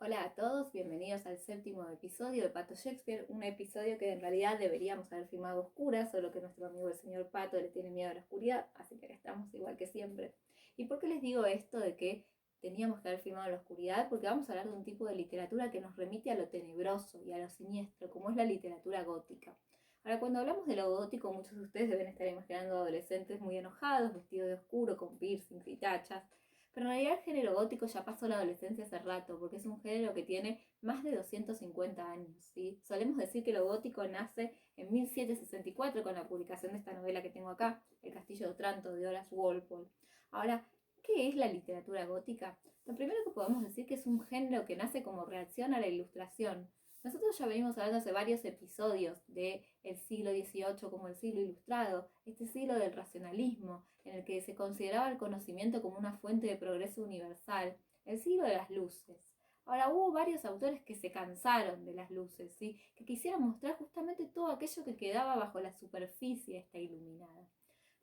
Hola a todos, bienvenidos al séptimo episodio de Pato Shakespeare, un episodio que en realidad deberíamos haber filmado a oscuras, solo que nuestro amigo el señor Pato le tiene miedo a la oscuridad, así que estamos igual que siempre. ¿Y por qué les digo esto de que teníamos que haber filmado a la oscuridad? Porque vamos a hablar de un tipo de literatura que nos remite a lo tenebroso y a lo siniestro, como es la literatura gótica. Ahora, cuando hablamos de lo gótico, muchos de ustedes deben estar imaginando adolescentes muy enojados, vestidos de oscuro, con piercings y tachas. Pero en realidad el género gótico ya pasó la adolescencia hace rato, porque es un género que tiene más de 250 años, ¿sí? Solemos decir que lo gótico nace en 1764 con la publicación de esta novela que tengo acá, El Castillo de Otranto, de Horace Walpole. Ahora, ¿qué es la literatura gótica? Lo primero que podemos decir que es un género que nace como reacción a la Ilustración. Nosotros ya venimos hablando hace varios episodios del siglo XVIII como el siglo ilustrado, este siglo del racionalismo, en el que se consideraba el conocimiento como una fuente de progreso universal, el siglo de las luces. Ahora hubo varios autores que se cansaron de las luces, ¿sí? Que quisieron mostrar justamente todo aquello que quedaba bajo la superficie esta iluminada.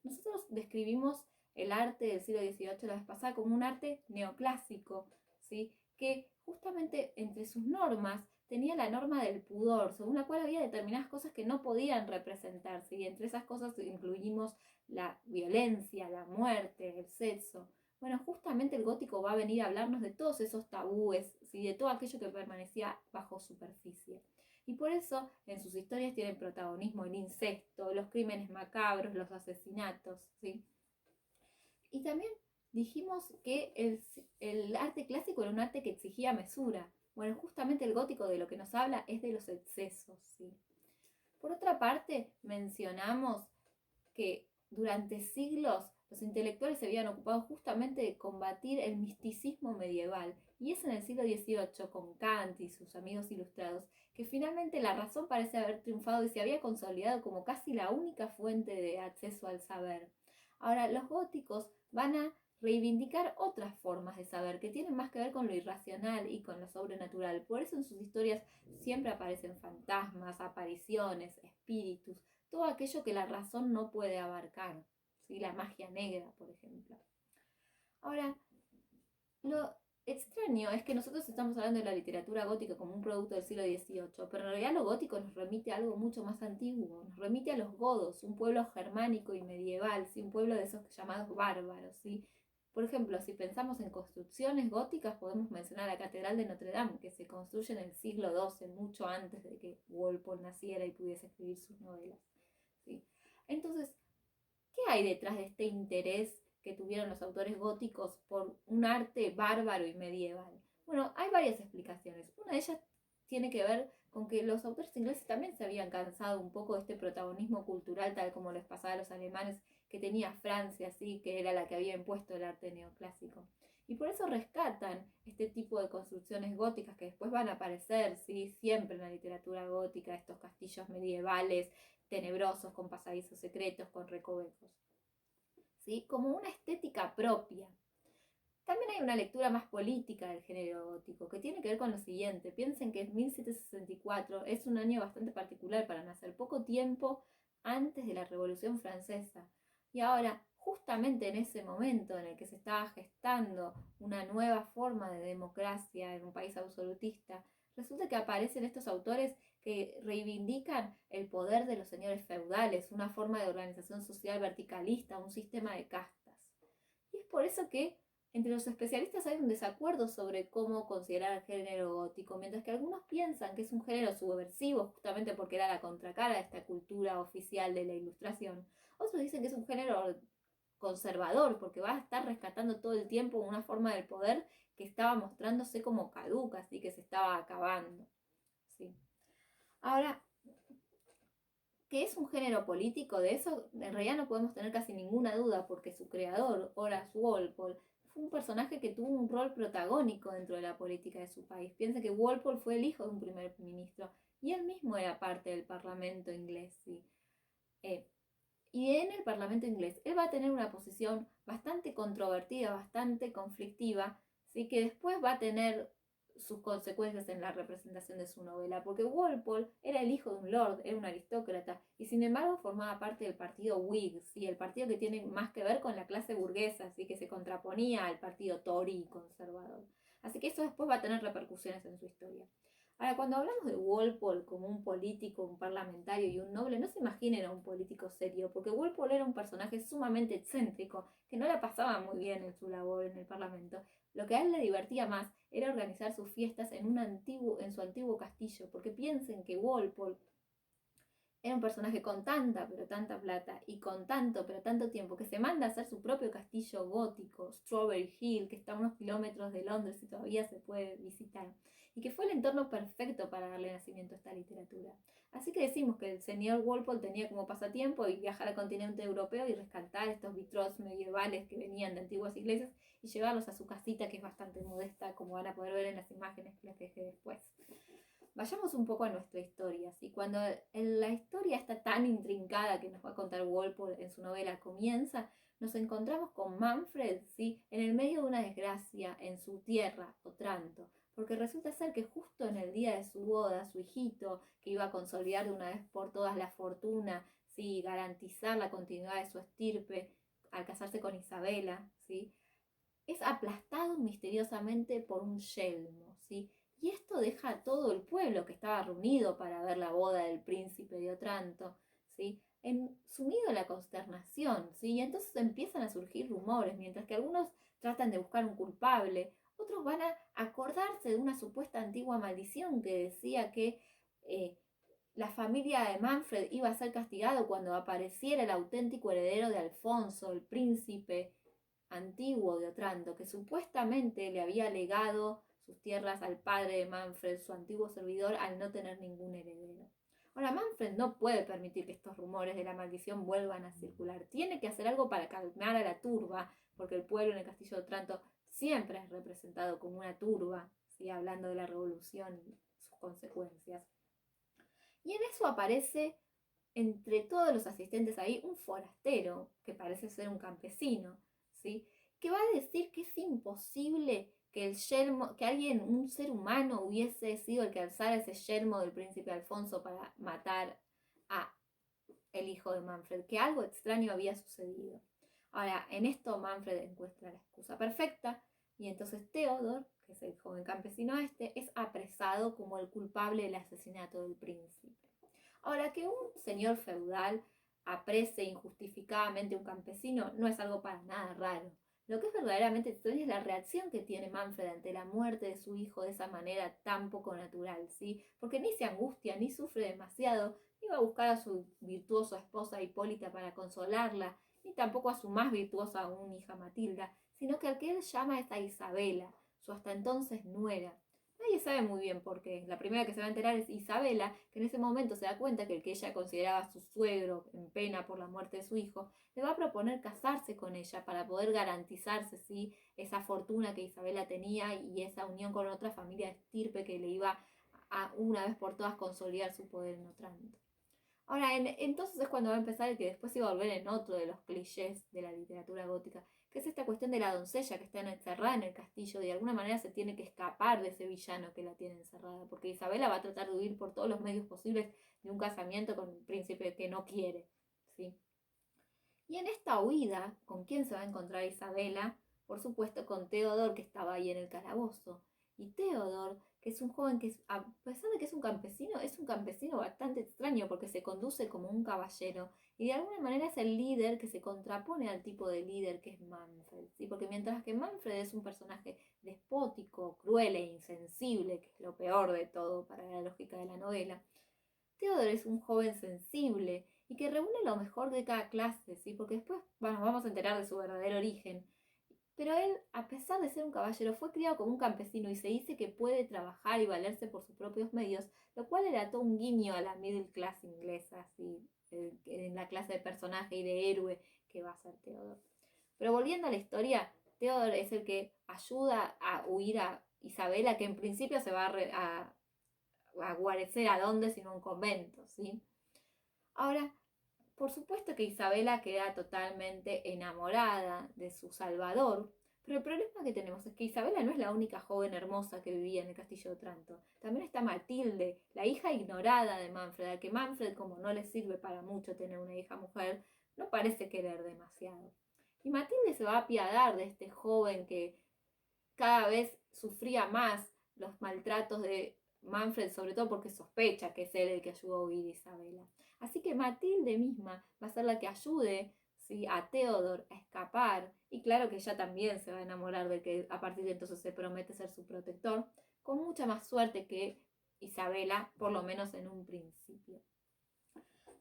Nosotros describimos el arte del siglo XVIII la vez pasada como un arte neoclásico, ¿sí? Que justamente entre sus normas tenía la norma del pudor, según la cual había determinadas cosas que no podían representarse, y entre esas cosas incluimos la violencia, la muerte, el sexo. Bueno, justamente el gótico va a venir a hablarnos de todos esos tabúes, ¿sí? De todo aquello que permanecía bajo superficie. Y por eso en sus historias tienen protagonismo el incesto, los crímenes macabros, los asesinatos, ¿sí? Y también dijimos que el arte clásico era un arte que exigía mesura. Bueno, justamente el gótico de lo que nos habla es de los excesos, ¿sí? Por otra parte, mencionamos que durante siglos los intelectuales se habían ocupado justamente de combatir el misticismo medieval. Y es en el siglo XVIII, con Kant y sus amigos ilustrados, que finalmente la razón parece haber triunfado y se había consolidado como casi la única fuente de acceso al saber. Ahora, los góticos van a reivindicar otras formas de saber que tienen más que ver con lo irracional y con lo sobrenatural. Por eso en sus historias siempre aparecen fantasmas, apariciones, espíritus, todo aquello que la razón no puede abarcar, ¿sí? La magia negra, por ejemplo. Ahora, lo extraño es que nosotros estamos hablando de la literatura gótica como un producto del siglo XVIII, pero en realidad lo gótico nos remite a algo mucho más antiguo, nos remite a los godos, un pueblo germánico y medieval, ¿sí? Un pueblo de esos llamados bárbaros, ¿sí? Por ejemplo, si pensamos en construcciones góticas, podemos mencionar la Catedral de Notre Dame, que se construye en el siglo XII, mucho antes de que Walpole naciera y pudiese escribir sus novelas, ¿sí? Entonces, ¿qué hay detrás de este interés que tuvieron los autores góticos por un arte bárbaro y medieval? Bueno, hay varias explicaciones. Una de ellas tiene que ver con que los autores ingleses también se habían cansado un poco de este protagonismo cultural, tal como les pasaba a los alemanes, que tenía Francia, ¿sí? Que era la que había impuesto el arte neoclásico. Y por eso rescatan este tipo de construcciones góticas que después van a aparecer, ¿sí? Siempre en la literatura gótica, estos castillos medievales, tenebrosos, con pasadizos secretos, con recovecos, ¿sí? Como una estética propia. También hay una lectura más política del género gótico, que tiene que ver con lo siguiente. Piensen que 1764 es un año bastante particular para nacer, poco tiempo antes de la Revolución Francesa. Y ahora, justamente en ese momento en el que se estaba gestando una nueva forma de democracia en un país absolutista, resulta que aparecen estos autores que reivindican el poder de los señores feudales, una forma de organización social verticalista, un sistema de castas. Y es por eso que entre los especialistas hay un desacuerdo sobre cómo considerar el género gótico, mientras que algunos piensan que es un género subversivo justamente porque era la contracara de esta cultura oficial de la Ilustración. Otros dicen que es un género conservador porque va a estar rescatando todo el tiempo una forma del poder que estaba mostrándose como caduca, así que se estaba acabando. ¿Sí? Ahora, que es un género político, de eso en realidad no podemos tener casi ninguna duda, porque su creador, Horace Walpole, fue un personaje que tuvo un rol protagónico dentro de la política de su país. Piensa que Walpole fue el hijo de un primer ministro y él mismo era parte del Parlamento inglés. ¿Sí? Eh, y en el Parlamento inglés él va a tener una posición bastante controvertida, bastante conflictiva, ¿sí? Que después va a tener sus consecuencias en la representación de su novela, porque Walpole era el hijo de un lord, era un aristócrata, y sin embargo formaba parte del partido Whig, ¿sí? El partido que tiene más que ver con la clase burguesa, ¿sí? Que se contraponía al partido Tory conservador. Así que eso después va a tener repercusiones en su historia. Ahora, cuando hablamos de Walpole como un político, un parlamentario y un noble, no se imaginen a un político serio, porque Walpole era un personaje sumamente excéntrico, que no la pasaba muy bien en su labor en el parlamento. Lo que a él le divertía más era organizar sus fiestas en su antiguo castillo, porque piensen que Walpole era un personaje con tanta, pero tanta plata y con tanto, pero tanto tiempo que se manda a hacer su propio castillo gótico, Strawberry Hill, que está a unos kilómetros de Londres y todavía se puede visitar, y que fue el entorno perfecto para darle nacimiento a esta literatura. Así que decimos que el señor Walpole tenía como pasatiempo y viajar al continente europeo y rescatar estos vitrós medievales que venían de antiguas iglesias y llevarlos a su casita, que es bastante modesta, como van a poder ver en las imágenes que les dejé después. Vayamos un poco a nuestra historia, ¿sí? Cuando la historia está tan intrincada que nos va a contar Walpole en su novela comienza, nos encontramos con Manfred, ¿sí? En el medio de una desgracia en su tierra, Otranto, porque resulta ser que justo en el día de su boda, su hijito, que iba a consolidar de una vez por todas la fortuna, ¿sí? Garantizar la continuidad de su estirpe al casarse con Isabela, ¿sí? Es aplastado misteriosamente por un yelmo, ¿sí? Y esto deja a todo el pueblo que estaba reunido para ver la boda del príncipe de Otranto, ¿sí? Sumido en la consternación, ¿sí? Y entonces empiezan a surgir rumores, mientras que algunos tratan de buscar un culpable, otros van a acordarse de una supuesta antigua maldición que decía que la familia de Manfred iba a ser castigado cuando apareciera el auténtico heredero de Alfonso, el príncipe antiguo de Otranto, que supuestamente le había legado sus tierras al padre de Manfred, su antiguo servidor, al no tener ningún heredero. Ahora, Manfred no puede permitir que estos rumores de la maldición vuelvan a circular. Tiene que hacer algo para calmar a la turba, porque el pueblo en el castillo de Otranto siempre es representado como una turba, ¿sí? Hablando de la revolución y sus consecuencias. Y en eso aparece entre todos los asistentes ahí un forastero, que parece ser un campesino, ¿sí? Que va a decir que es imposible que el yelmo, que alguien, un ser humano, hubiese sido el que alzara ese yelmo del príncipe Alfonso para matar a el hijo de Manfred, que algo extraño había sucedido. Ahora, en esto Manfred encuentra la excusa perfecta y entonces Theodor, que es el joven campesino este, es apresado como el culpable del asesinato del príncipe. Ahora, que un señor feudal aprese injustificadamente a un campesino no es algo para nada raro. Lo que es verdaderamente extraño es la reacción que tiene Manfred ante la muerte de su hijo de esa manera tan poco natural, ¿sí? Porque ni se angustia, ni sufre demasiado, ni va a buscar a su virtuosa esposa Hipólita para consolarla, ni tampoco a su más virtuosa aún hija Matilda, sino que al que él llama es a Isabela, su hasta entonces nuera. Nadie sabe muy bien por qué. La primera que se va a enterar es Isabela, que en ese momento se da cuenta que el que ella consideraba su suegro, en pena por la muerte de su hijo, le va a proponer casarse con ella para poder garantizarse, ¿sí? Esa fortuna que Isabela tenía y esa unión con otra familia de estirpe que le iba a una vez por todas consolidar su poder en Otranto. Ahora, entonces es cuando va a empezar el que después se iba a volver en otro de los clichés de la literatura gótica, que es esta cuestión de la doncella que está encerrada en el castillo y de alguna manera se tiene que escapar de ese villano que la tiene encerrada, porque Isabela va a tratar de huir por todos los medios posibles de un casamiento con un príncipe que no quiere, ¿sí? Y en esta huida, ¿con quién se va a encontrar Isabela? Por supuesto con Theodor, que estaba ahí en el calabozo. Y Theodor, que es un joven que, a pesar de que es un campesino bastante extraño porque se conduce como un caballero y de alguna manera es el líder que se contrapone al tipo de líder que es Manfred, ¿sí? Porque mientras que Manfred es un personaje despótico, cruel e insensible, que es lo peor de todo para la lógica de la novela, Theodor es un joven sensible y que reúne lo mejor de cada clase, ¿sí? Porque después vamos a enterar de su verdadero origen. Pero él, a pesar de ser un caballero, fue criado como un campesino y se dice que puede trabajar y valerse por sus propios medios, lo cual era todo un guiño a la middle class inglesa, ¿sí? En la clase de personaje y de héroe que va a ser Theodor. Pero volviendo a la historia, Theodor es el que ayuda a huir a Isabela, que en principio se va a guarecer a dónde, sino a un convento, ¿sí? Ahora, por supuesto que Isabela queda totalmente enamorada de su salvador, pero el problema que tenemos es que Isabela no es la única joven hermosa que vivía en el castillo de Otranto. También está Matilde, la hija ignorada de Manfred, a que Manfred, como no le sirve para mucho tener una hija mujer, no parece querer demasiado. Y Matilde se va a apiadar de este joven que cada vez sufría más los maltratos de Manfred, sobre todo porque sospecha que es él el que ayudó a huir a Isabela. Así que Matilde misma va a ser la que ayude, ¿sí?, a Theodor a escapar, y claro que ella también se va a enamorar de que a partir de entonces se promete ser su protector, con mucha más suerte que Isabela, por lo menos en un principio.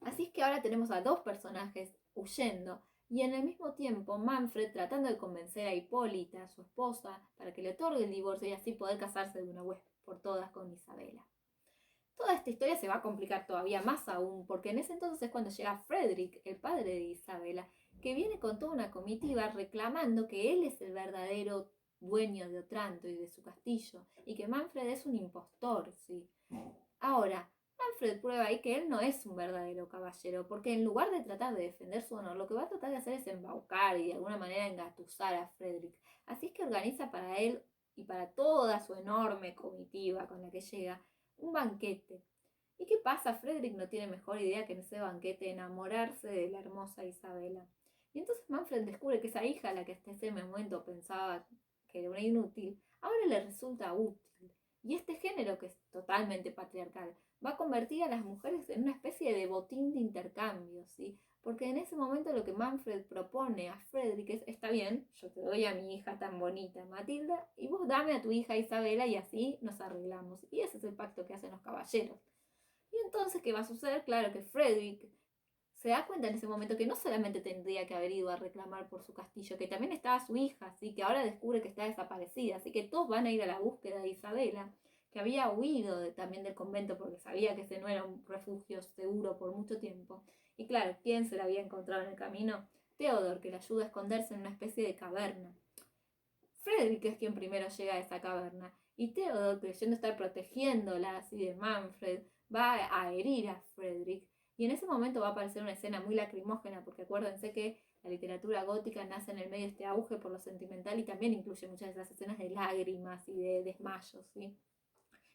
Así es que ahora tenemos a dos personajes huyendo, y en el mismo tiempo Manfred tratando de convencer a Hipólita, su esposa, para que le otorgue el divorcio y así poder casarse de una vez por todas con Isabela. Toda esta historia se va a complicar todavía más aún, porque en ese entonces es cuando llega Frederick, el padre de Isabela, que viene con toda una comitiva reclamando que él es el verdadero dueño de Otranto y de su castillo, y que Manfred es un impostor, ¿sí? Ahora, Manfred prueba ahí que él no es un verdadero caballero, porque en lugar de tratar de defender su honor, lo que va a tratar de hacer es embaucar y de alguna manera engatusar a Frederick. Así es que organiza para él y para toda su enorme comitiva con la que llega un banquete. ¿Y qué pasa? Frederick no tiene mejor idea que en ese banquete enamorarse de la hermosa Isabela. Y entonces Manfred descubre que esa hija, la que hasta ese momento pensaba que era una inútil, ahora le resulta útil. Y este género, que es totalmente patriarcal, va a convertir a las mujeres en una especie de botín de intercambio, ¿sí? Porque en ese momento lo que Manfred propone a Frederick es, está bien, yo te doy a mi hija tan bonita, Matilda, y vos dame a tu hija Isabela y así nos arreglamos. Y ese es el pacto que hacen los caballeros. Y entonces, ¿qué va a suceder? Claro que Frederick se da cuenta en ese momento que no solamente tendría que haber ido a reclamar por su castillo, que también estaba su hija, así que ahora descubre que está desaparecida, así que todos van a ir a la búsqueda de Isabela, que había huido también del convento porque sabía que ese no era un refugio seguro por mucho tiempo. Y claro, ¿quién se la había encontrado en el camino? Theodor, que le ayuda a esconderse en una especie de caverna. Frederick es quien primero llega a esa caverna, y Theodor, creyendo estar protegiéndola así de Manfred, va a herir a Frederick. Y en ese momento va a aparecer una escena muy lacrimógena, porque acuérdense que la literatura gótica nace en el medio de este auge por lo sentimental y también incluye muchas de esas escenas de lágrimas y de desmayos, ¿sí?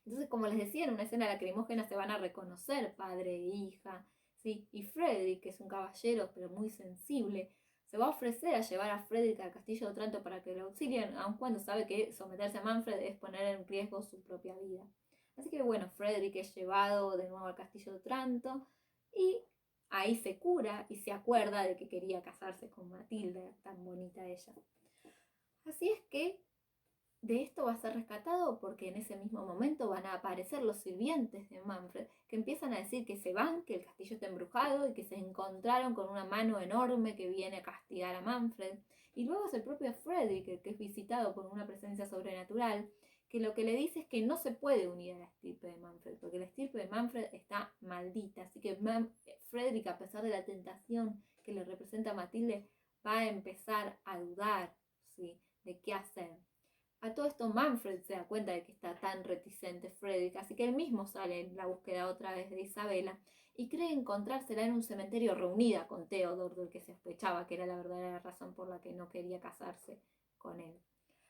Entonces, como les decía, en una escena lacrimógena se van a reconocer padre e hija, ¿sí? Y Frederick, que es un caballero pero muy sensible, se va a ofrecer a llevar a Frederick al castillo de Otranto para que lo auxilien, aun cuando sabe que someterse a Manfred es poner en riesgo su propia vida. Así que bueno, Frederick es llevado de nuevo al castillo de Otranto y ahí se cura y se acuerda de que quería casarse con Matilda, tan bonita ella. Así es que de esto va a ser rescatado porque en ese mismo momento van a aparecer los sirvientes de Manfred, que empiezan a decir que se van, que el castillo está embrujado y que se encontraron con una mano enorme que viene a castigar a Manfred. Y luego es el propio Frederick el que es visitado por una presencia sobrenatural, que lo que le dice es que no se puede unir a la estirpe de Manfred, porque la estirpe de Manfred está maldita. Así que Frederick, a pesar de la tentación que le representa a Matilde, va a empezar a dudar, ¿sí?, de qué hacer. A todo esto Manfred se da cuenta de que está tan reticente Frederick, así que él mismo sale en la búsqueda otra vez de Isabela y cree encontrársela en un cementerio reunida con Theodor, del que se sospechaba que era la verdadera razón por la que no quería casarse con él.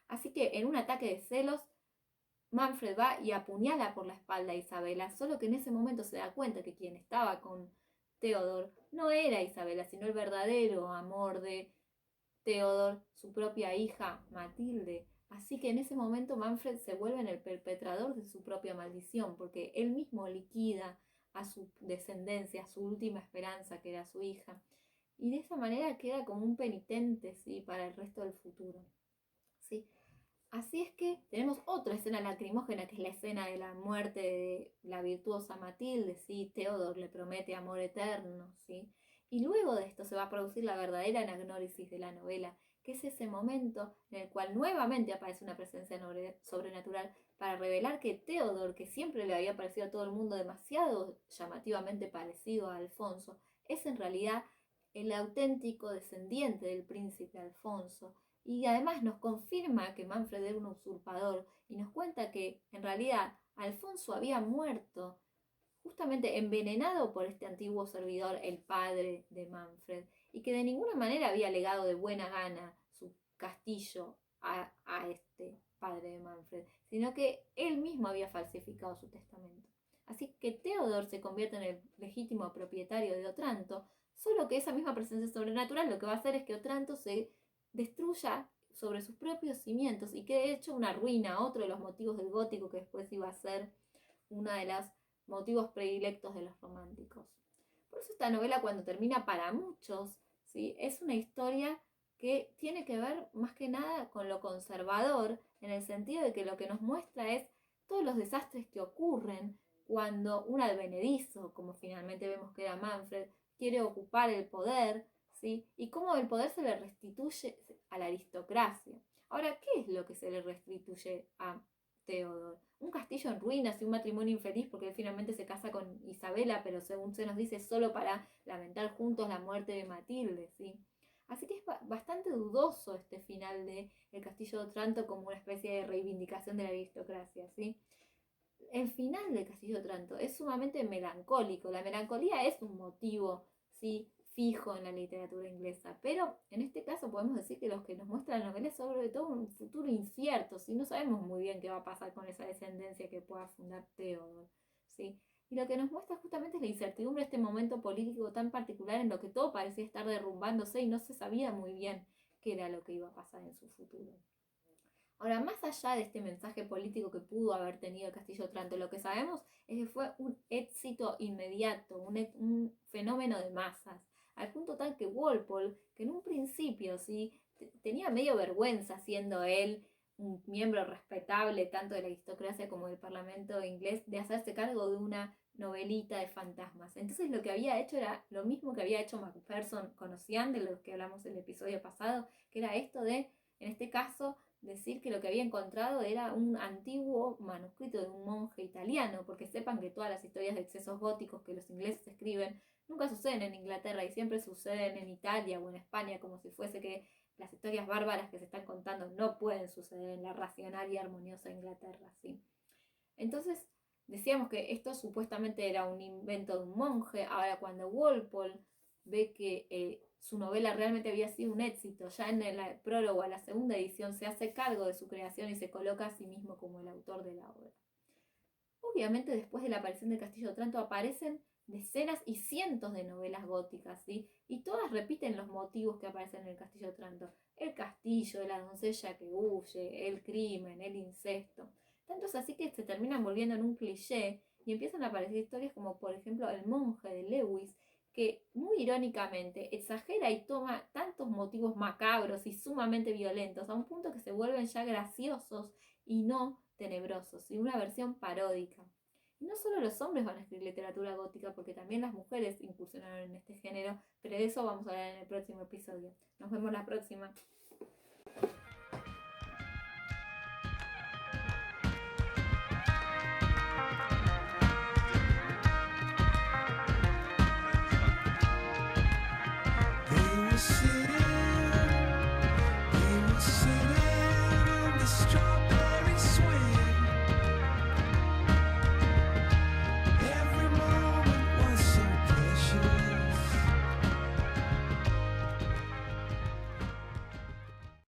Así que en un ataque de celos, Manfred va y apuñala por la espalda a Isabela, solo que en ese momento se da cuenta que quien estaba con Theodor no era Isabela, sino el verdadero amor de Theodor, su propia hija Matilde. Así que en ese momento Manfred se vuelve en el perpetrador de su propia maldición, porque él mismo liquida a su descendencia, a su última esperanza, que era su hija. Y de esa manera queda como un penitente, ¿sí?, para el resto del futuro, ¿sí? Así es que tenemos otra escena lacrimógena, que es la escena de la muerte de la virtuosa Matilde, ¿sí? Theodor le promete amor eterno, ¿sí? Y luego de esto se va a producir la verdadera anagnórisis de la novela, que es ese momento en el cual nuevamente aparece una presencia sobrenatural para revelar que Theodor, que siempre le había parecido a todo el mundo demasiado llamativamente parecido a Alfonso, es en realidad el auténtico descendiente del príncipe Alfonso. Y además nos confirma que Manfred era un usurpador y nos cuenta que en realidad Alfonso había muerto justamente envenenado por este antiguo servidor, el padre de Manfred, y que de ninguna manera había legado de buena gana su castillo a este padre de Manfred, sino que él mismo había falsificado su testamento. Así que Theodor se convierte en el legítimo propietario de Otranto, solo que esa misma presencia sobrenatural lo que va a hacer es que Otranto se destruya sobre sus propios cimientos y que de hecho una ruina, otro de los motivos del gótico que después iba a ser uno de los motivos predilectos de los románticos. Por eso esta novela, cuando termina, para muchos, ¿sí?, es una historia que tiene que ver más que nada con lo conservador, en el sentido de que lo que nos muestra es todos los desastres que ocurren cuando un advenedizo, como finalmente vemos que era Manfred, quiere ocupar el poder, ¿sí?, y cómo el poder se le restituye a la aristocracia. Ahora, ¿qué es lo que se le restituye a Theodor? Un castillo en ruinas y un matrimonio infeliz, porque él finalmente se casa con Isabela, pero según se nos dice, solo para lamentar juntos la muerte de Matilde, ¿sí? Así que es bastante dudoso este final de El Castillo de Otranto como una especie de reivindicación de la aristocracia, ¿sí? El final del Castillo de Otranto es sumamente melancólico. La melancolía es un motivo, ¿sí?, fijo en la literatura inglesa, pero en este caso podemos decir que los que nos muestran la novela es sobre todo un futuro incierto, ¿sí? No sabemos muy bien qué va a pasar con esa descendencia que pueda fundar Theodor, ¿sí? Y lo que nos muestra justamente es la incertidumbre de este momento político tan particular en lo que todo parecía estar derrumbándose y no se sabía muy bien qué era lo que iba a pasar en su futuro. Ahora, más allá de este mensaje político que pudo haber tenido el Castillo de Otranto, lo que sabemos es que fue un éxito inmediato, un fenómeno de masas, al punto tal que Walpole, que en un principio ¿sí?, tenía medio vergüenza siendo él un miembro respetable tanto de la aristocracia como del parlamento inglés, de hacerse cargo de una novelita de fantasmas. Entonces lo que había hecho era lo mismo que había hecho Macpherson, conocían de lo que hablamos en el episodio pasado, que era esto de, en este caso, decir que lo que había encontrado era un antiguo manuscrito de un monje italiano, porque sepan que todas las historias de excesos góticos que los ingleses escriben nunca suceden en Inglaterra y siempre suceden en Italia o en España, como si fuese que las historias bárbaras que se están contando no pueden suceder en la racional y armoniosa Inglaterra, ¿sí? Entonces decíamos que esto supuestamente era un invento de un monje. Ahora, cuando Walpole ve que su novela realmente había sido un éxito, ya en el prólogo a la segunda edición se hace cargo de su creación y se coloca a sí mismo como el autor de la obra. Obviamente, después de la aparición del Castillo de Otranto aparecen decenas y cientos de novelas góticas, ¿sí?, y todas repiten los motivos que aparecen en el Castillo de Otranto: el castillo, la doncella que huye, el crimen, el incesto. Tanto es así que se terminan volviendo en un cliché y empiezan a aparecer historias como, por ejemplo, El monje de Lewis, que muy irónicamente exagera y toma tantos motivos macabros y sumamente violentos a un punto que se vuelven ya graciosos y no tenebrosos, y una versión paródica. Y no solo los hombres van a escribir literatura gótica, porque también las mujeres incursionaron en este género, pero de eso vamos a hablar en el próximo episodio. Nos vemos la próxima. They were sitting in the street.